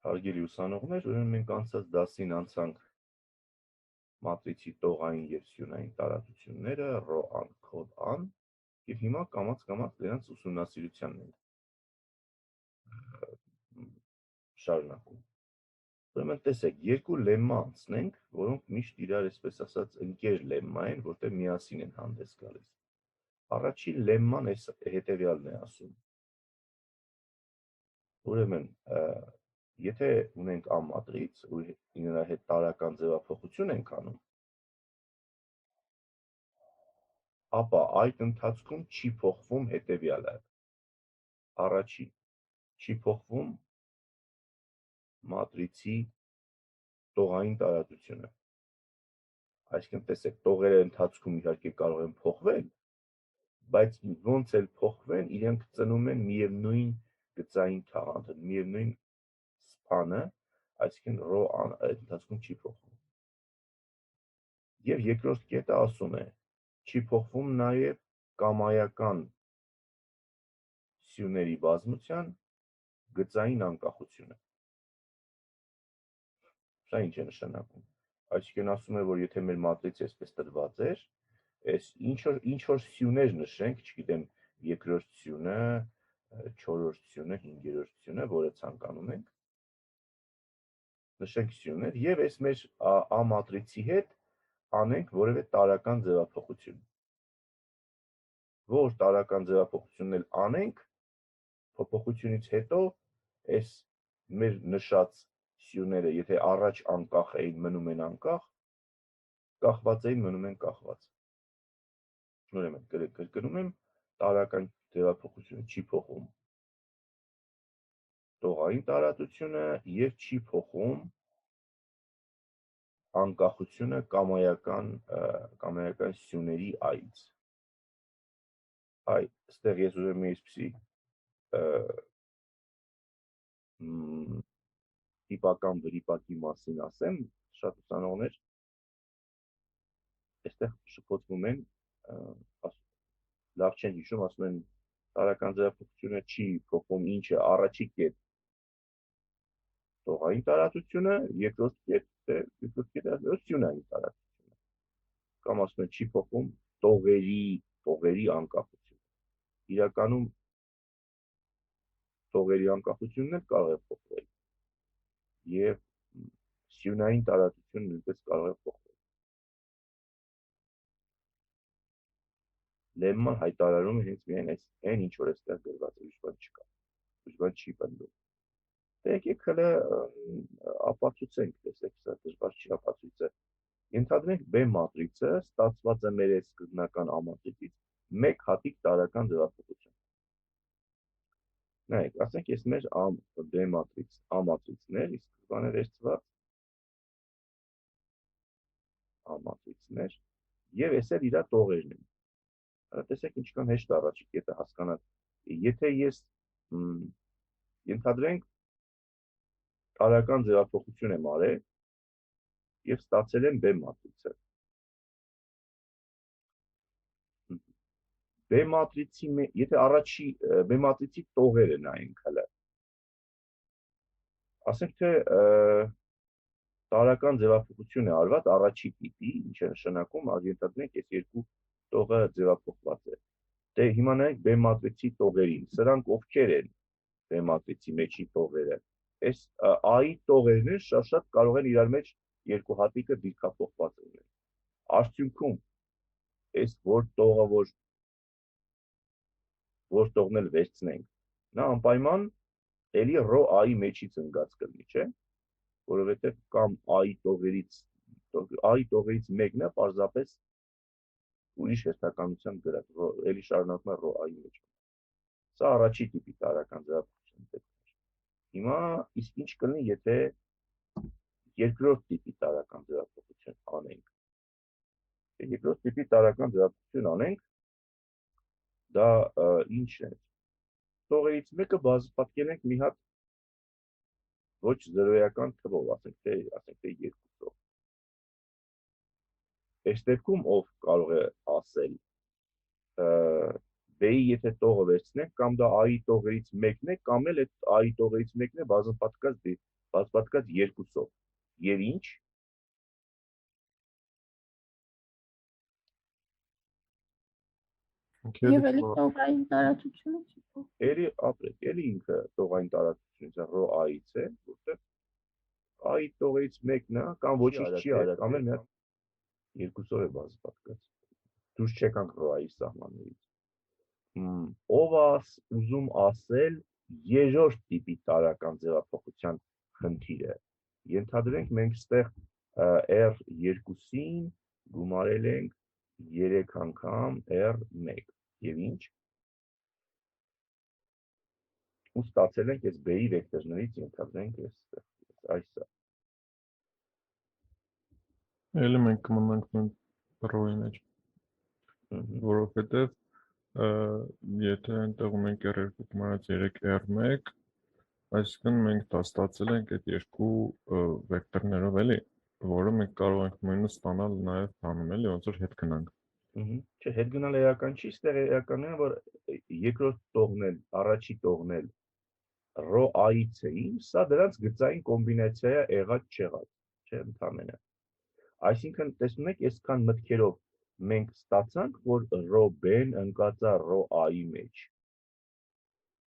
Հարգելի ուսանողներ, ուրեմն մենք անցած դասին անցանք մատրիցի տողային և սյունային տարածությունները, ρ-ան, քոդ-ան, և հիմա կամաց-կամաց դրանց ուսումնասիրությանն ենք շարունակում։ Ուրեմն տեսեք, երկու լեմմա անցնենք, որոնք միշտ իրար, այսպես ասած, ընկեր լեմմա են, որտեղ միասին են հանդես գալիս։ Առաջին լեմման հետևյալն է ասում։ Ուրեմն, եթե ունենք ամատրից ու նրա հետ տարրական ձևափոխություն ենք անում, ապա այդ ընթացքում չի փոխվում հետևյալը։ Առաջին, չի փոխվում մատրիցի տողային տարածությունը։ Այսինքն, տեսեք, տողերը ընթացքում իհարկե կարող են փոխվել, բայց ոնց էլ փոխվեն, իրենք ծնում են միևնույն գծային թաղանթը, միևնույն սփանը, այսինքն ρ-ան այդ ընթացքում չի փոխվում։ Եվ երկրորդ կետը ասում է, չի փոխվում նաև կամայական սյուների բազմության գծային անկախությունը։ Սա ինչ է նշանակում։ Այսինքն ասում է, որ եթե մեր մատրիցը այսպես տրված էր, այս ինչ որ սյուներ նշենք, չգիտեմ, երկրորդ սյունը, չորրորդ սյունը, հինգերորդ սյունը, որը ցանկանում ենք, նշենք սյուներ եւ այս մեր A մատրիցի հետ անենք որևէ տարրական ձևափոխություն։ Որ տարրական ձևափոխությունն էլ անենք, փոփոխությունից հետո այս մեր նշած սյուները, եթե առաջ անկախ էին, մնում են անկախ, կախված էին, մնում են կախված։ Ուրեմն կրկնում եմ, տարրական ձևափոխությունը չի փոխում տողային տարածությունը եւ չի փոխում անկախությունը կամայական սյուների այից։ Այստեղ ես ուզում եմ այսպիսի տիպական վրիպակի մասին ասեմ, շատ ուսանողներ այստեղ շփոթվում են, լավ չեն հիշում, ասում են տարրական ձևափոխությունը չի փոխում ինչը, առաջի կետ տողային տարածությունը, երկրորդ կետը սյունային տարածությունը, կամ ասում են չի փոխում տողերի անկախությունը։ Իրականում տողերի անկախությունն էլ կարող է փոխվել եւ սյունային տարածությունը նույնպես կարող է փոխվել։ Լեմման հայտարարում է հենց միայն այն ինչ որ այստեղ գրված է, ուրիշ բան չկա, ուրիշ բան չի պնդում։ Դե եկեք հələ ապացուցենք, տեսեք, սա դժվար չի ապացույցը։ Ենթադրենք B մատրիցը ստացված է մեր այս սկզբնական A մատրիցից մեկ հատիկ տարրական ձևափոխություն։ Նայեք, ասենք ես մեր B մատրից A մատրիցներ, իսկ բանը վերցված A մատրիցներ եւ ես էլ իր տողերն եմ։ Հələ տեսեք ինչքան հեշտ է առաջի կետը հասկանալ։ Եթե ես ենթադրենք տարրական ձևափոխություն եմ արել եւ ստացել եմ B մատրիցը։ B մատրիցի, եթե առաջի B մատրիցի տողերը նայենք հələ։ Ասենք թե տարրական ձևափոխություն է արված առաջի տիպի, ինչ է նշանակում, ենթադրենք այս երկու տողը ձևափոխված է։ Դե հիմա նայենք B մատրիցի տողերին։ Սրանք ովքեր են B մատրիցի մեջի տողերը։ Այս A-ի տողերն են շատ կարող են իրար մեջ երկու հատիկը դիրքափոխված լինել։ Արդյունքում այս որ տողն էլ վերցնենք, նա անպայման էլի ρ-այի մեջից ընկած կլինի, չէ՞։ Որովհետև կամ A-ի տողերից մեկն է պարզապես ուրիշ հերթականությամբ գրած, էլի շարունակում է ρ-այի մեջ։ Սա առաջի տիպի տարրական ձևափոխության դեպքն է։ Հիմա իսկ ինչ կլինի, եթե երկրորդ տիպի տարրական ձևափոխություն անենք։ Երկրորդ տիպի տարրական ձևափոխություն անենք, դա ինչն է։ Տողերից մեկը պատկերենք մի հատ ոչ զրոյական թվով, ասենք թե 2 տող։ Այս դեպքում ով կարող է ասել, B-ի եթե տողը վերցնենք, կամ դա A-ի տողերից մեկն է, կամ էլ այդ A-ի տողերից մեկն է բազմապատկած 2-ով։ Եվ ինչ? Եվ էլի տողային տարածությունը չի փոխվում։ Էլի ապրեք, էլի ինքը տողային տարածությունից է ρ A-ից է, որտեղ A-ի տողերից մեկն է, կամ ոչինչ չի արել, կամ էլ մի հատ 2-ով է բազմապատկած։ Դուրս չեկանք ρ A-ի սահմաններից։ Ով ուզում ասել երրորդ տիպի տարրական ձևափոխության խնդիրը։ Ենթադրենք մենք ստեղ R2-ին գումարել ենք 3 անգամ R1 եւ ինչ։ Ու ստացել ենք այս B-ի վեկտորներից ենթադրենք այս է։ Էլի մենք կմնանք ռոյի մեջ, որովհետև եթե այնտեղ ունենք R2 գումարած 3R1, այսինքն մենք դա ստացել ենք այդ երկու վեկտորներով էլի, որը մենք կարող ենք նույնը ստանալ նաև բանում էլի, ոնց որ հետ գնանք։ Չէ, հետ գնալ էական չի, ստեղ էականն է, որ երկրորդ տողն էլ, առաջի տողն էլ ρ A-ից էին, սա դրանց գծային կոմբինացիա է եղած չեղած, չէ, ընդհանրապես։ Այսինքն, տեսնում եք, այսքան մտքերով մենք ստացանք, որ ρ B-ն ընկած է ρ A-ի մեջ։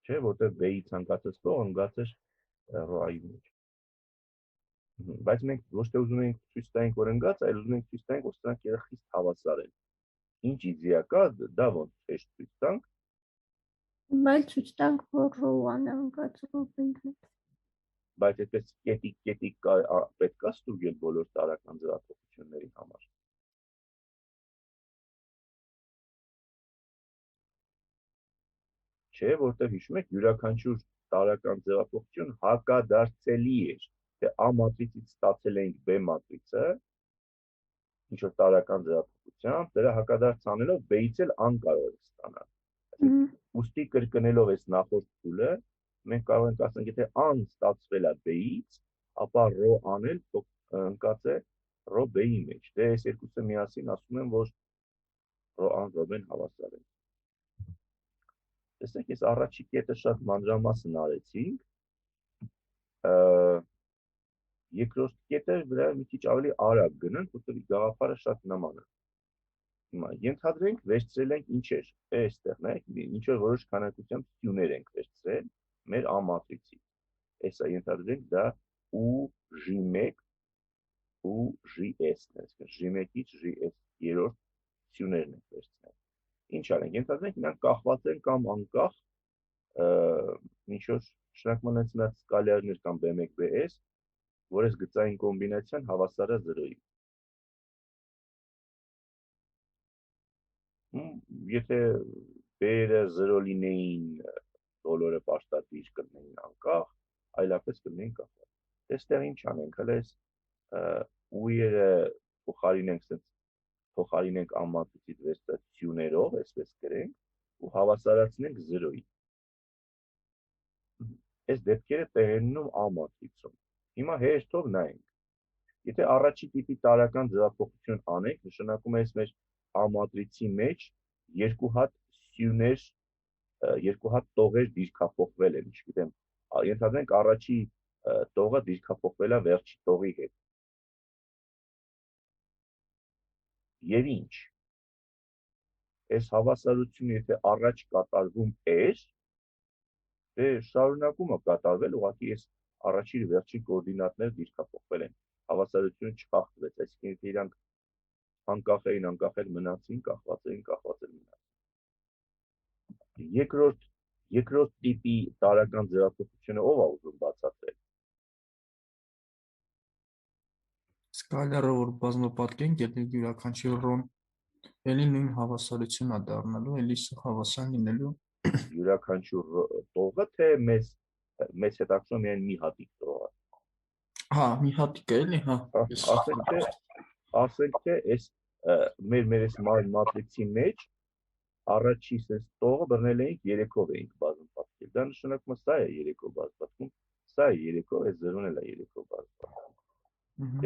Չէ, որտեղ B-ի ցանկացած տող ընկած է ռ A-ի մեջ։ Բայց մենք ոչ թե ուզում ենք ցույց տանք, որ ընկած է, այլ ուզում ենք ցույց տանք, որ սրանք խիստ հավասար են։ Ինչ իդեա կա, դա ոնց հեշտ ցույց տանք։ Բայց ցույց տանք, որ ρ-ն է ընկած ρ-ի մեջ։ Բայց այդպես կետիկ պետք է ստուգել բոլոր տարրական ձևափոխությունների համար։ Չէ, որտեղ հիշում եք, յուրաքանչյուր տարրական ձևափոխություն հակադարձելի էր, թե A մատրիցից ստացել էինք B մատրիցը, ինչ որ տարրական ձևափոխությամբ, դրա հակադարձ անելով B-ից էլ ան կարող ենք ստանալ։ Ուստի կրկնելով այս նախորդ փուլը, մենք կարող ենք ասենք, եթե ան ստացվել է B-ից, ապա ρ անել ընկած է ρ B-ի մեջ։ Դե այս երկուսը միասին ասում են, որ ρ ան ρ B-ն հավասար են։ Տեսեք, ես առաջի կետը շատ մանրամասն արեցինք, երկրորդ կետը վրա մի քիչ ավելի արագ գնանք, որտեղ գաղափարը շատ նման է։ Հիմա ենթադրենք վերցրել ենք ինչեր, այստեղ նայեք, ինչ որ որոշ քանակությամբ սյուներ ենք վերցրել մեր A մատրիցից։ Այսա ենթադրենք դա UG1 ու GS-ն է, G1-ից GS երրորդ սյուներն ենք վերցնել։ Ինչ արենք, ենթադրենք նրանք կախված են կամ անկախ ինչ որ շարունակման ունեցած սկալյարներ կամ B1, BS, որ այս գծային կոմբինացիան հավասար է 0-ի։ Եթե B-երը 0 լինեին, բոլորը պաշտատիճ կլինեին անկախ, այլապես կլինեին կախված։ Այստեղ ինչ անենք, հələ այս U-երը փոխարինենք A մատրիցից վերցրած սյուներով, այսպես գրենք, ու հավասարացնենք 0-ի։ Այս դեպքերը տեղ են ունենում A մատրիցում։ Հիմա հեշտով նայենք։ Եթե առաջի տիպի տարրական ձևափոխություն անենք, նշանակում է այս մեր A մատրիցի մեջ երկու հատ սյուներ, երկու հատ տողեր դիրքափոխվել են, չգիտեմ, ենթադրենք առաջի տողը դիրքափոխվել է վերջի տողի հետ։ Եվ ինչ։ Այս հավասարությունը եթե առաջ կատարվում էր, դե շարունակում է կատարվել, ուղղակի այս առաջի ու վերջի կոորդինատները դիրքափոխվել են։ Հավասարությունը չխախտվեց, այսինքն եթե իրանք անկախ էին, անկախ էլ մնացին, կախված էին, կախված էլ մնացին։ Երկրորդ տիպի տարրական ձևափոխությունը ով է ուզում բացատրել։ Սկալյարը, որ բազմապատկենք, եթե յուրաքանչյուր ռոն էլի նույն հավասարություն է դառնալու, էլի հավասար լինելու Յուրաքանչյուր տողը, թե մեզ հետաքրքրում միայն մի հատիկ տողը։ Հա, մի հատիկ է էլի, հա։ Ասենք թե այս մեր այս մատրիցի մեջ առաջի sense տողը բռնել էինք 3-ով էինք բազմապատկել։ Դա նշանակում է սա է 3-ով բազմապատկում, սա է 3-ով, այս 0-ն էլ է 3-ով բազմապատկում։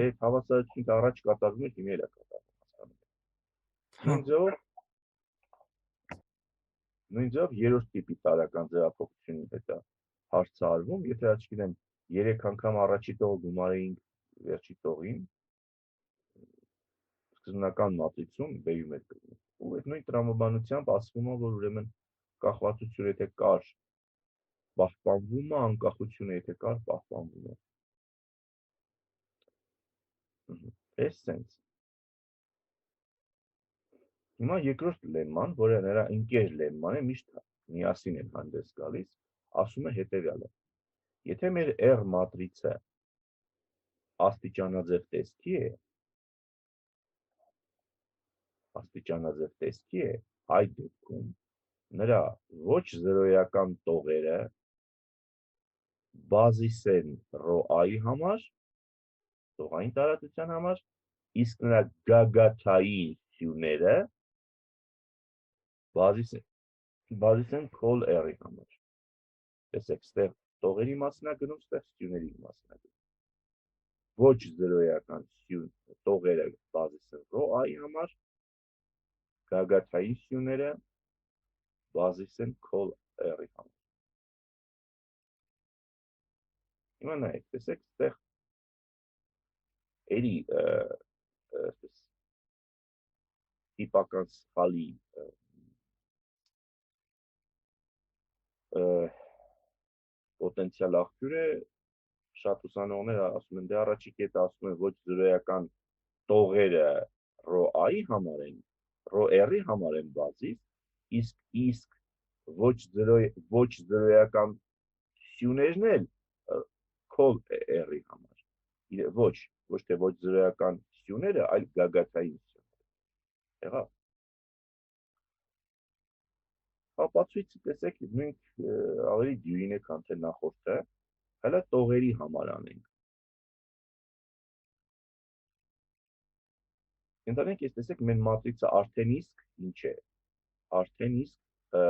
Այդ հավասարությունը առաջ կատարվում է, հիմա էլ է կատարվում, հասկանում եք։ Նույն ձևով Նույն ձև երրորդ տիպի տարրական ձևափոխությունի հետ է հարցարվում, եթե չգիտեմ 3 անգամ առաջի տողը գումարեինք վերջի տողին, սկզբնական մատրիցում բերում էր կրում։ Ու այդ նույն տրամաբանությամբ ասվում է, որ ուրեմն կախվածությունը եթե կար, պահպանվում է, անկախությունը եթե կար, պահպանվում է։ Այս sense։ Հիմա երկրորդ լեմման, որը նրա ընկեր լեմման է, միշտ միասին են հանդես գալիս, ասում է հետևյալը. եթե մեր R մատրիցը աստիճանաձև տեսքի է, այդ դեպքում նրա ոչ զրոյական տողերը բազիս են ρ-ի համար, տողային տարածության համար, իսկ նրա գագաթային սյուները բազիս են քոլ R-ի համար։ Տեսեք, ստեղ տողերի մասն է գնում, ստեղ սյուների մասն է գնում։ Ոչ զրոյական տողերը բազիս են ρ-ի համար, գագաթային սյուները բազիս են քոլ R-ի համար։ Հիմա նայեք, տեսեք, ստեղ էլի տիպական սխալի պոտենցիալ աղբյուր է, շատ ուսանողներ ասում են, դե առաջի կետը ասում են ոչ զրոյական տողերը ρ-ի համար են, ρ-ի համար են բազիս, իսկ ոչ զրոյական սյուներն էլ քոլ R-ի համար։ Ոչ թե ոչ զրոյական սյուները, այլ գագաթային սյուները։ Եղավ։ Ապացույցը տեսեք, մենք ավելի դյուրին է քան թե նախորդը, հələ տողերի համար անենք։ Ընտանենք, ես տեսեք, մեր մատրիցը արդեն իսկ ինչ է, արդեն իսկ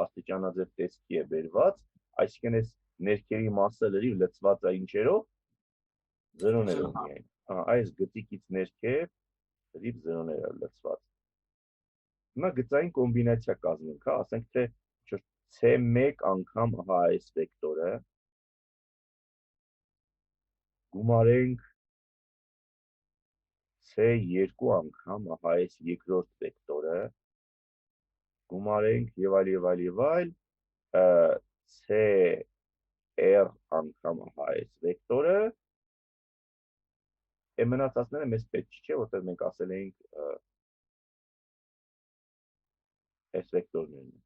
աստիճանաձև տեսքի է բերված, այսինքն այս ներքերի մասը լրիվ լցված է ինչերով, զրոներով միայն։ Այս գծիկից ներքև լրիվ զրոներով լցված։ Հիմա գծային կոմբինացիա կազմենք, ասենք թե C1 անգամ այս վեկտորը գումարենք C2 անգամ այս երկրորդ վեկտորը գումարենք եւ այլ CR անգամ այս վեկտորը մնացածները մեզ պետք չէ, որտեղ մենք ասել էինք այս վեկտորներն են։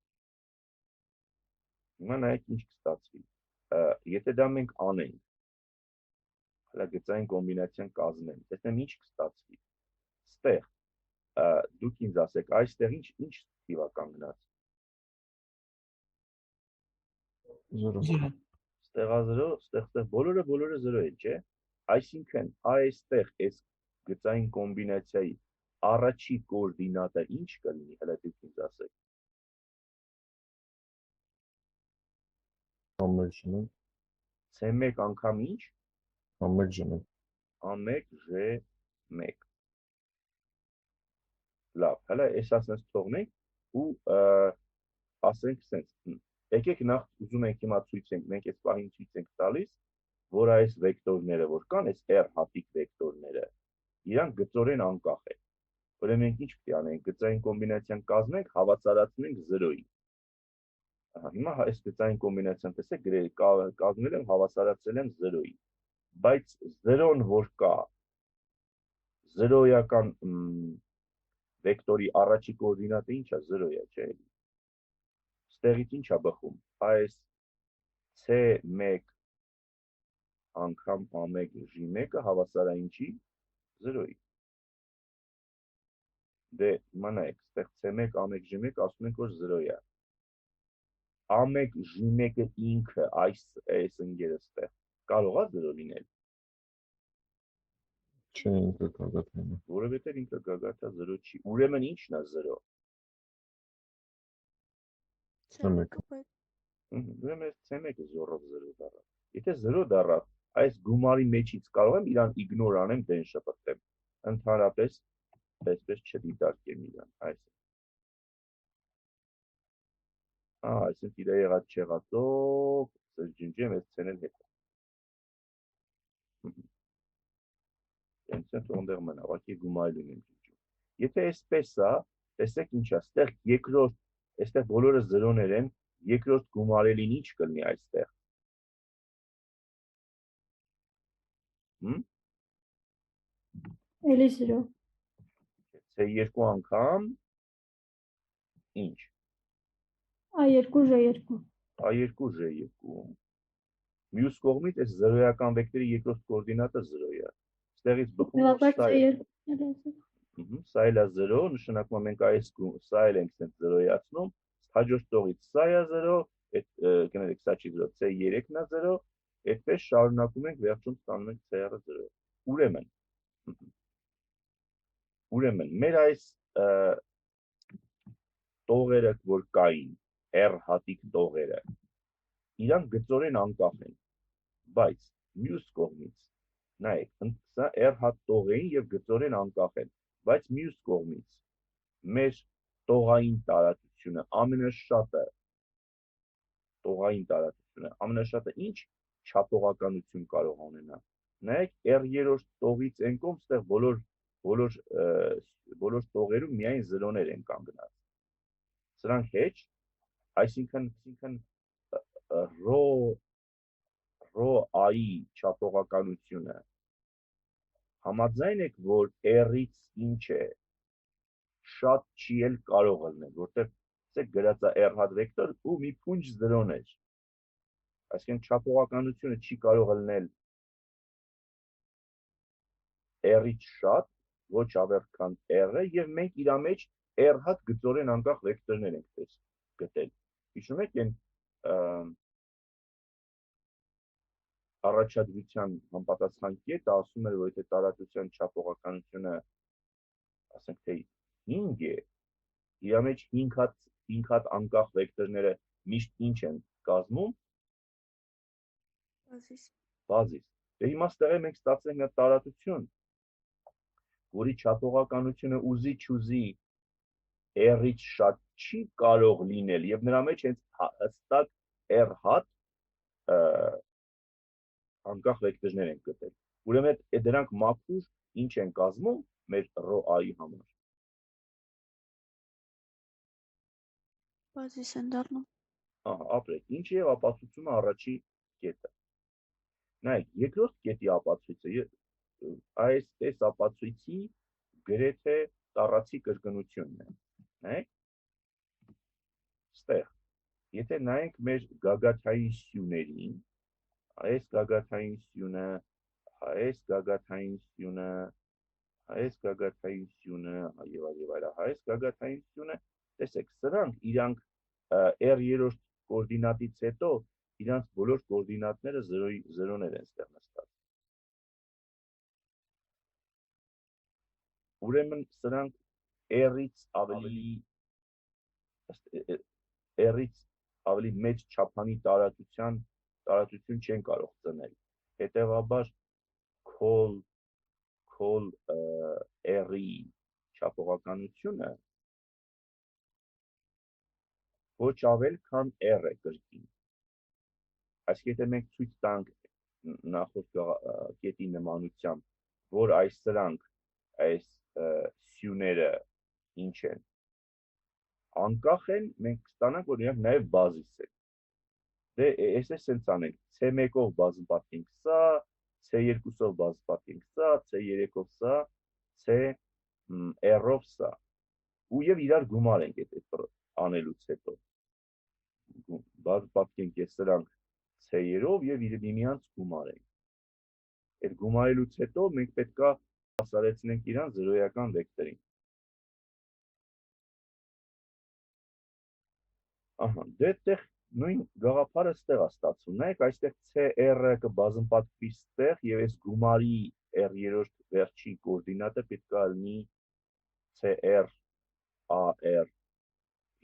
Հիմա նայեք ինչ կստացվի։ Եթե դա մենք անենք, հələ գծային կոմբինացիան կազմենք, տեսնեմ ինչ կստացվի։ Ստեղ դուք ինձ ասեք, այստեղ ինչ թիվ է կանգնած։ 0։ Ստեղա 0, ստեղ բոլորը 0 են, չէ։ Այսինքն այստեղ այս գծային կոմբինացիայի առաջի կոորդինատը ինչ կլինի, հələ դուք ինձ ասեք։ Ամեջն C1 անգամ ինչ։ ամեջն A1G1 Լավ, հələ այս ասենց թողնենք ու ասենք սենց եկեք նախ ուզում ենք հիմա ցույց ենք, մենք այս պահին ցույց ենք տալիս, որ այս վեկտորները որ կան, այս R հատիկ վեկտորները, իրանք գծորեն անկախ են։ Ուրեմն մենք ինչ պետք է անենք, գծային կոմբինացիան կազմենք, հավասարացնենք 0-ի։ Հիմա այս գծային կոմբինացիան տեսեք, կազմել եմ, հավասարացրել եմ 0-ի։ Բայց 0-ն որ կա, 0-ական վեկտորի առաջի կոորդինատը ինչ է, 0 է, չէ՞։ Ստեղից ինչ է բխում, այս C1 անգամ A1G1-ը հավասար է ինչի, 0-ի։ Դե, հիմա նայեք, ստեղ C1 A1G1 ասում ենք, որ 0 է։ A1G1-ը ինքը այս ընկերը ստեղ կարող է 0 լինել։ Չէ, ինքը գագաթային է։ Որովհետև ինքը գագաթա 0 չի։ Ուրեմն ինչն է 0։ C1։ Ուրեմն C1-ը զորով 0 դառավ։ Եթե 0 դառավ, այս գումարի մեջից կարող եմ իրան իգնոր անեմ, դեն շպրտեմ։ Ընդհանրապես այսպես չդիտարկեմ իրան, այս։ Այսինքն իր եղած չեղածով ջնջեմ այս ցենել հետ։ Այնպես թողնեղ մնա, ուղղակի գումարել ունեմ ջնջում։ Եթե այսպես է, տեսեք ինչ է, այստեղ երկրորդ, այստեղ բոլորը 0-ներ են, երկրորդ գումարելին ինչ կլինի այստեղ։ Էլի 0։ C2 անգամ ինչ։ A2 J2։ A2 J2։ Մյուս կողմից այս 0-ական վեկտորի երկրորդ կոորդինատը 0 է։ Ստեղից բխում Նվագած սա է։ C2։ Սա էլ է 0, նշանակում է մենք այս սա էլ ենք սենց 0-ացնում, հաջորդ տողից սա է 0, կներեք սա չի 0, C3-ն է 0, այդպես շարունակում ենք վերջում ստանում ենք CR-ը 0։ Ուրեմն, մեր այս տողերը, որ կային, R հատիկ տողերը, իրանք գծորեն անկախ են, բայց մյուս կողմից, նայեք, սա R հատ տող էին և գծորեն անկախ են, բայց մյուս կողմից, մեր տողային տարածությունը, ամենաշատը ինչ չափողականություն կարող ունենա։ Նայեք, R3 տողից են կողմ, ստեղ բոլոր տողերում միայն 0-ներ են կանգնած։ Սրանք հեչ, այսինքն ρ-ի չափողականությունը համաձայն եք, որ R-ից ինչ է, շատ չի էլ կարող ելնել, որտեղ գրած է R հատ վեկտոր ու մի փունջ 0-ներ։ Այսինքն չափողականությունը չի կարող ելնել R-ից շատ, ոչ ավերտ քան R-ը, և մենք իրա մեջ R հատ գծորեն անկախ վեկտորներ ենք գտել։ Հիշում եք են առաջադրության համապատասխան կետը ասում էր, որ եթե տարածության չափողականությունը ասենք թե 5 է, իրա մեջ 5 հատ անկախ վեկտորները միշտ ինչ են կազմում։ Բազիս։ Դե հիմա ստեղ մենք ստացենք մի տարածություն, որի չափողականությունը ուզի չուզի R-ից շատ չի կարող լինել և նրա մեջ հենց հստակ R հատ անկախ վեկտորներ են գտել։ Ուրեմն դրանք մաքուր ինչ են կազմում մեր ρ-ի համար։ Բազիս են դառնում։ Ապրեք, ինչ եւ ապացուցումը առաջի կետը։ Նայեք, երկրորդ կետի ապացույցը այս ապացույցի գրեթե տառացի կրկնությունն է։ Նայեք, ստեղ, եթե նայենք մեր գագաթային սյուներին, այս գագաթային սյունը, այս գագաթային սյունը, այս գագաթային սյունը, եւ այլ, այս գագաթային սյունը, տեսեք, սրանք իրանք R3 կոորդինատից հետո իրանք բոլոր կոորդինատները 0-ներ են ստեղ նստած։ Ուրեմն սրանք R-ից ավելի մեծ չափանի տարածություն չեն կարող ծնել։ Հետևաբար քոլ R-ի չափողականությունը ոչ ավել քան R է կրկին։ Այսինքն եթե մենք ցույց տանք նախորդ կետի նմանությամբ, որ այս սյուները ինչ են, անկախ են, մենք կստանանք, որ իրանք նաև բազիս են։ Դե այս է սենց անենք, C1-ով բազմապատկենք սա, C2-ով բազմապատկենք սա, C3-ով սա, C-R-ով սա։ Ու և իրար գումարենք այդ անելուց հետո։ Բազմապատկենք ես սրանք C-երով և միմյանց գումարենք։ Այդ գումարելուց հետո մենք պետք է հասարեցնենք իրան 0-ական վեկտորին։ Դե այդտեղ նույն գաղափարը ստեղ է ստացվում։ Նայեք, այստեղ CR-ը կբազմապատկվի ստեղ և այս գումարի R3 վերջի կոորդինատը պետք է լինի CR AR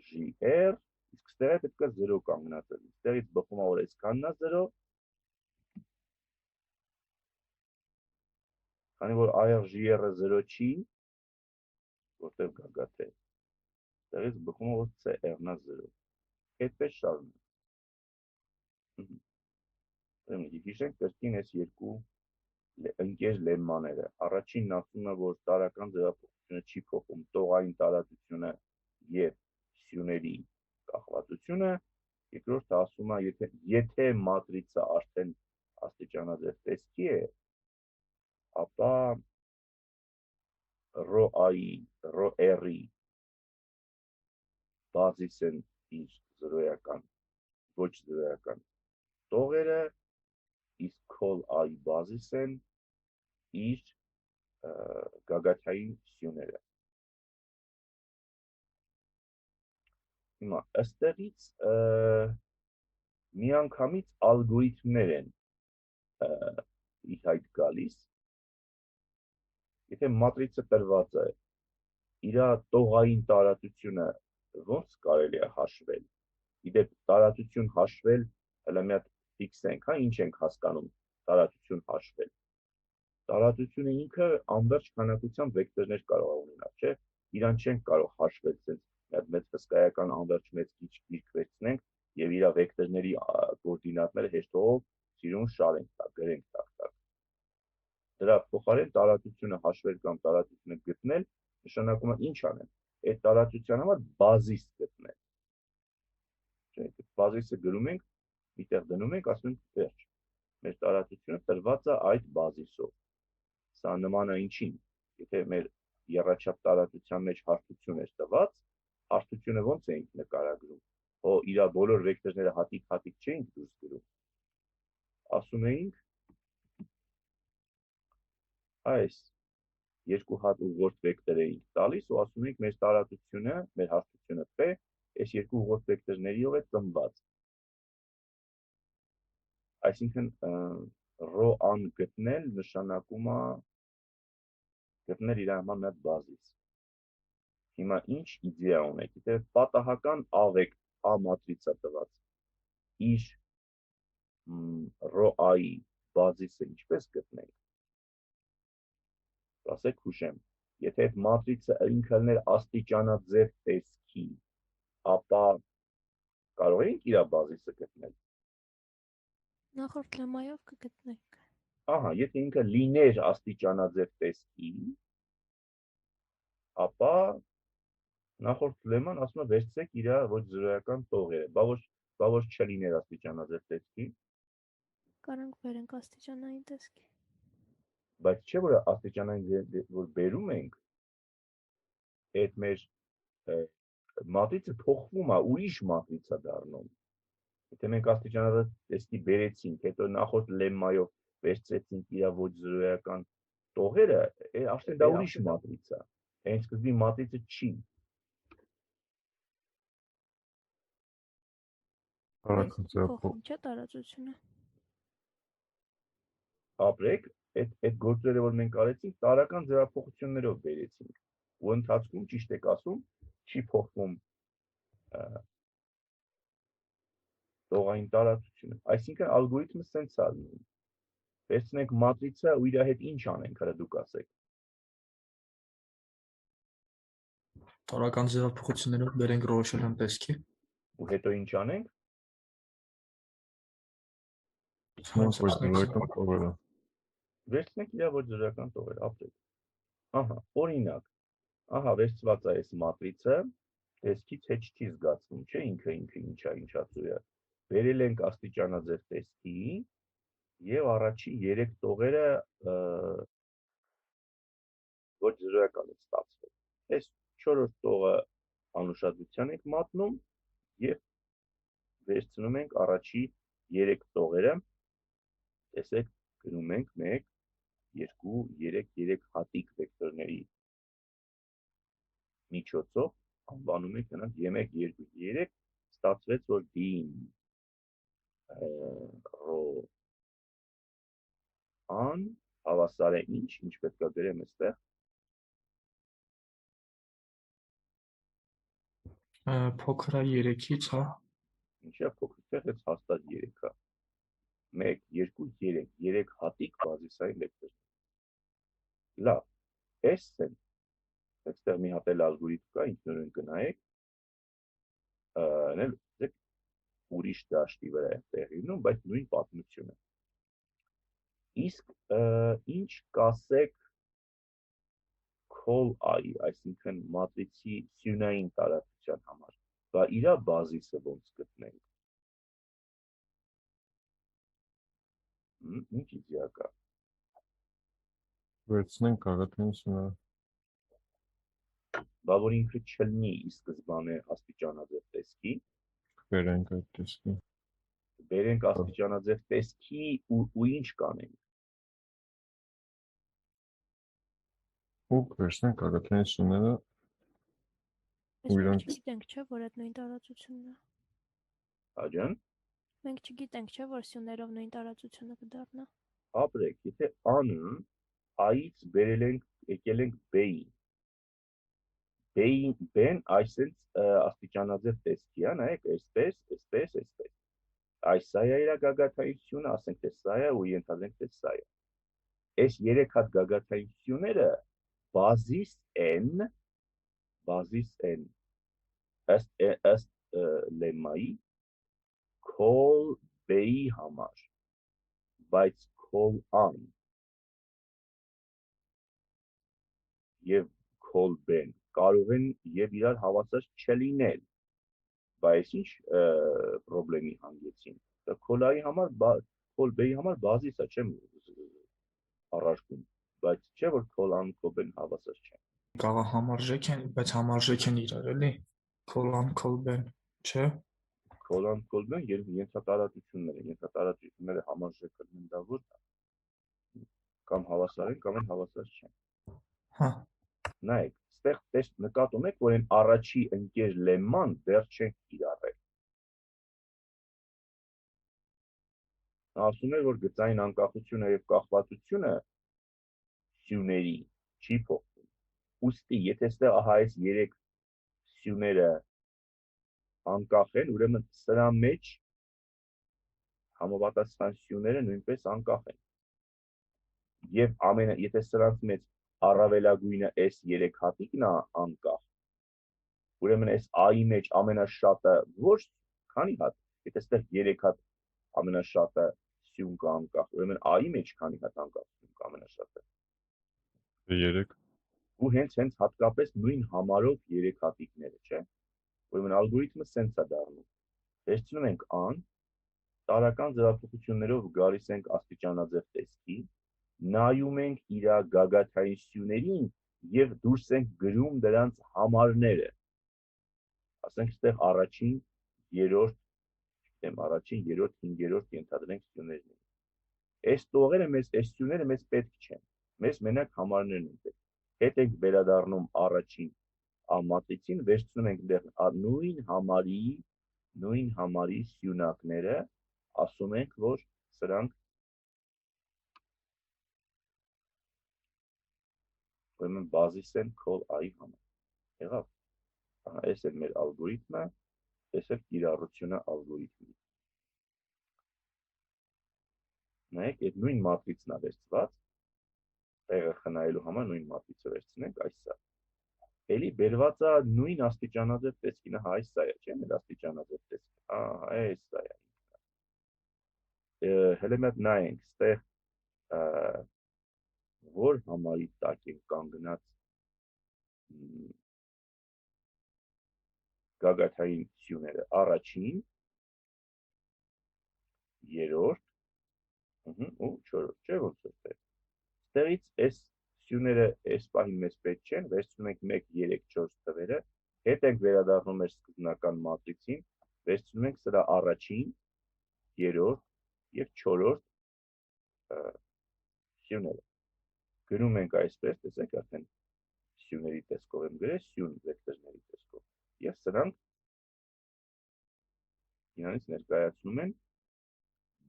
GR, իսկ ստեղ է պետք է 0 կանգնած լինի։ Ստեղից բխում է, որ այսքանն է 0, քանի որ AR GR-ը 0 չի, որտեղ գագաթ է, ստեղից բխում է, որ CR-ն է 0։ այդպես շարունակ։ Հիշենք կրկին այս երկու ընկեր լեմմաները։ Առաջինն ասում է, որ տարական ձևափոխությունը չի փոխում տողային տարածությունը եւ սյուների կախվածությունը, երկրորդը ասում է, եթե մատրիցը արդեն աստիճանաձև տեսքի է, ապա ρ r-ի բազիսն իր զրոյական, ոչ զրոյական տողերը, իսկ քոլ i բազիսն իր գագաթային սյուները։ Հիմա ըստեղից միանգամից ալգորիթմներ են ի հայտ գալիս, եթե մատրիցը տրված է, իր տողային տարածությունը ոնց կարելի է հաշվել, իդեպ տարածություն հաշվել, հələ մի հատ ֆիքսենք, ինչ ենք հասկանում տարածություն հաշվել։ Տարածությունը ինքը անվերջ քանակությամբ վեկտորներ կարող է ունենալ, չէ՞, իրան չենք կարող հաշվել, մեծ հսկայական անվերջ մեծ գիրք վերցնենք եւ իր վեկտորների կոորդինատները հեշտով սիրուն շարենք տակ, գրենք տակ։ Դրա փոխարեն տարածությունը հաշվել կամ տարածությունը գտնել, նշանակում է ինչ անեն։ Այդ տարածության համար բազիս գտնել։ Չէ՞, բազիսը գրում ենք, միտեղ դնում ենք, ասում ենք վերջ։ Մեր տարածությունը տրված է այդ բազիսով։ Սա նման է ինչին, եթե մեր եռաչափ տարածության մեջ հարթություն էր տված, հարթությունը ոնց էինք նկարագրում, հո իր բոլոր վեկտորները հատիկ-հատիկ չէինք դուրս գրում։ Ասում էինք այս երկու հատ ուղղորդ վեկտոր էինք տալիս ու ասում ենք մեր տարածությունը, մեր հարթությունը P, այս երկու ուղղորդ վեկտորներիով է ծնված։ Այսինքն ρ-ան գտնել նշանակում է գտնել իր համար մի հատ բազիս։ Հիմա ինչ իդեա ունեք, եթե պատահական A մատրիցա տված, իր ρ-ի բազիսը ինչպես գտնենք։ Ասեք հուշեմ, եթե այդ մատրիցը ինքը լիներ աստիճանաձև տեսքի, ապա կարող ենք իր բազիսը գտնել։ Նախորդ լեմայով կգտնենք։ Ահա, եթե ինքը լիներ աստիճանաձև տեսքի, ապա նախորդ լեման ասում է վերցրեք իր ոչ զրոյական տողերը, բա ոչ չլիներ աստիճանաձև տեսքի։ Կարանք բերենք աստիճանային տեսքի։ Բայց չէ որ աստիճանային որ բերում ենք, այդ մեր մատրիցը փոխվում է, ուրիշ մատրիցա դառնում։ Եթե մենք աստիճանաձև տեսքի բերեցինք, հետո նախորդ լեմմայով վերցրեցինք իր ոչ զրոյական տողերը, արդեն դա ուրիշ մատրիցա։ Հենց սկզբի մատրիցը չի։ Փոխում չէ տարածությունը։ Ապրեք, այդ գործերը, որ մենք արեցինք, տարական ձևափոխություններով բերեցինք։ Ու ընթացքում ճիշտ եք ասում, չի փոխվում տողային տարածությունը։ Այսինքն ալգորիթմը սենց է լինում։ Վերցնենք մատրիցը ու իր հետ ինչ անենք, հələ դուք ասեք։ Տարական ձևափոխություններով բերենք ռոշելան տեսքի։ Ու հետո ինչ անենք։ Վերցնենք իր ոչ զրոյական տողերը, ապրեք։ Ահա, օրինակ, ահա վերցված է այս մատրիցը, տեսքից հետ չի զգացվում, չէ, ինքը ինչացու է։ Բերել ենք աստիճանաձև տեսքի եւ առաջի 3 տողերը ոչ զրոյական է ստացվել։ Այս 4-րդ տողը անուշադրության ենք մատնում եւ վերցնում ենք առաջի 3 տողերը։ Տեսեք, գրում ենք 1 2 3 հատիկ վեկտորների միջոցով անվանում ենք նրանք G1 2 3 ստացվեց որ D-ին ρ-ան հավասար է ինչ պետք է գրեմ այստեղ փոքր է 3-ից, հա։ Ինչա փոքր է, հաստատ 3-ա։ 1 2 3 հատիկ բազիսային վեկտոր։ Լավ, S-ն այստեղ մի հատ էլ ալգորիթմ կա, ինքնուրույն կնայեք, ուրիշ դաշտի վրա է տեղի ունենում, բայց նույն պատմությունը։ Իսկ ինչ կասեք call-i, այսինքն մատրիցի սյունային տարածության համար, բա իրա բազիսը ոնց գտնենք։ Ինչ իդեա կա։ Վերցնենք գագաթային սյուները։ Բա որ ինքը չլինի ի սկզբանե աստիճանաձև տեսքի, Բերենք այդ տեսքի։ բերենք աստիճանաձև տեսքի ու ինչ կանենք։ Ու վերցնենք գագաթային սյուները Ես ու մենք իրանք չգիտենք, չէ, որ այդ նույն տարածությունն է։ Աջան, Մենք չգիտենք, չէ, որ սյուներով նույն տարածությունը կդառնա։ ապրեք, եթե անը a-ից բերել ենք, եկել ենք b-ին։ B-ն այսպես աստիճանաձև տեսքի է, նայեք, այսպես։ Այս սա է իր գագաթայինությունը, ասենք թե սա է ու ենթադրենք թե սա է։ Այս երեք հատ գագաթայինությունները բազիս n ըստ լեմմայի call b-ի համար, բայց call an և call b-ն կարող են և իրար հավասար չլինել, բայց ինչ պրոբլեմի հանգեցին, call-ի համար, call b-ի համար բազիսա չեմ առարկում, բայց չէ որ call an, call b-ն հավասար չեն։ Կարող համարժեք են, բայց համարժեք են իրար, էլի։ Call-an, call-ben, չէ։ Call an, call b-ն ենթատարածությունները համարժեք կլինեն դա որ կամ հավասար են, կամ են հավասար չեն։ Հա։ Նայեք, ստեղ նկատում եք, որ են առաջի ընկեր լեմման դեռ չենք կիրառել։ Նա ասում է, որ գծային անկախությունը և կախվածությունը սյուների չի փոխվում։ Ուստի, եթե ստեղ ահա այս երեք սյուները անկախ են, ուրեմն սրա մեջ համապատասխան սյուները նույնպես անկախ են։ Եվ եթե սրանց մեջ առավելագույնը այս երեք հատիկն է անկախ, ուրեմն այս a-ի մեջ ամենաշատը ոչ քանի հատ, եթե ստեղ երեք հատ ամենաշատը սյուն կա անկախ, ուրեմն a-ի մեջ քանի հատ անկախ սյուն կա ամենաշատը։ 3 Ու հենց հատկապես նույն համարով երեք հատիկները, չէ։ Ուրեմն ալգորիթմը սենց է դառնում։ Վերցնում ենք an, տարական ձևափոխություններով գալիս ենք աստիճանաձև տեսքի, նայում ենք իր գագաթային սյուներին և դուրս ենք գրում դրանց համարները։ Ասենք ստեղ առաջին, երրորդ, հինգերորդ ենթադրենք սյուներն են։ Այս տողերը մեզ, այս սյուները մեզ պետք չեն, մեզ մենակ համարներն են պետք։ Հետ ենք վերադառնում առաջին մատրիցին, վերցնում ենք նույն համարի սյունակները, ասում ենք, որ սրանք ուրեմն բազիս են call-i համար։ Եղավ։ Այս է մեր ալգորիթմը, այս է կիրառությունը ալգորիթմի։ Նայեք, այդ նույն մատրիցն է վերցված, տեղը խնայելու համար նույն մատրիցը վերցնենք, այս սա։ Էլի բերված է նույն աստիճանաձև տեսքին, հա, այս սա է, չէ՞, մեր աստիճանաձև տեսքը, այս սա է։ Հələ մեկ նայենք, ստեղ որ համարի տակ են կանգնած գագաթային սյուները, առաջին, երրորդ ու չորրորդ, չէ՞ ոնց է ստեղ։ Ստեղից այս սյուները այս պահին մեզ պետք չեն, վերցնում ենք 1, 3, 4 թվերը, հետ ենք վերադառնում մեր սկզբնական մատրիցին, վերցնում ենք սրա առաջին, երրորդ և չորրորդ սյուները։ Գրում ենք այսպես, տեսեք արդեն սյուների տեսքով եմ գրել, սյուն վեկտորների տեսքով։ Եվ սրանք իրանից ներկայացնում են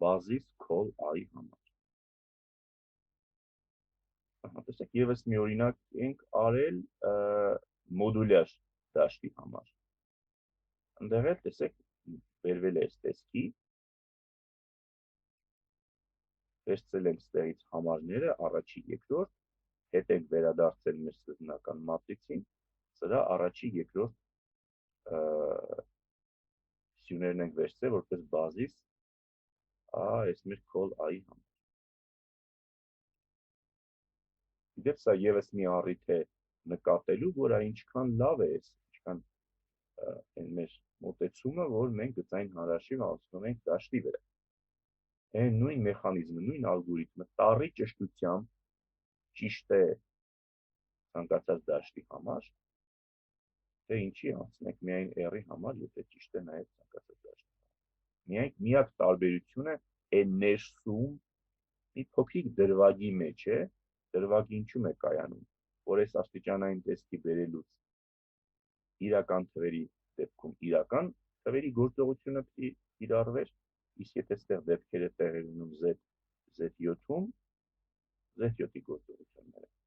բազիս call-i համար։ Տեսեք, ևս մի օրինակ ենք արել մոդուլյար դաշտի համար։ Ընդեղ էլ տեսեք, բերվել է այս տեսքի, վերցրել ենք ստեղից համարները, առաջի, երկրորդ, հետ ենք վերադարձել մեր սկզբնական մատրիցին, սրա առաջի, երկրորդ գործողություններն ենք վերցրել որպես բազիս այս մեր call i-ի համար։ Գիտեք, սա եւս մի առիթ է նկատելու, որ ինչքան լավ է, ինչքան այն մեր մոտեցումը, որ մենք գծային հանրաշիվ անցնում ենք դաշտի վրա։ Այն նույն մեխանիզմը, նույն ալգորիթմը տարի ճշտությամբ ճիշտ է ցանկացած դաշտի համար, թե ինչի անցնենք միայն R-ի համար, եթե ճիշտ է նաև ցանկացած դաշտի։ Միակ տարբերությունը այն ներսում մի փոքրիկ դրվագի մեջ է, դրվագը ինչու՞մ է կայանում, որ այս աստիճանային տեսքի բերելուց իրական թվերի դեպքում իրական թվերի գործողությունը պիտի կիրառվեր, իսկ եթե ստեղ դեպքերը տեղի ունենում Z7-ում, Z7-ի գործողությունները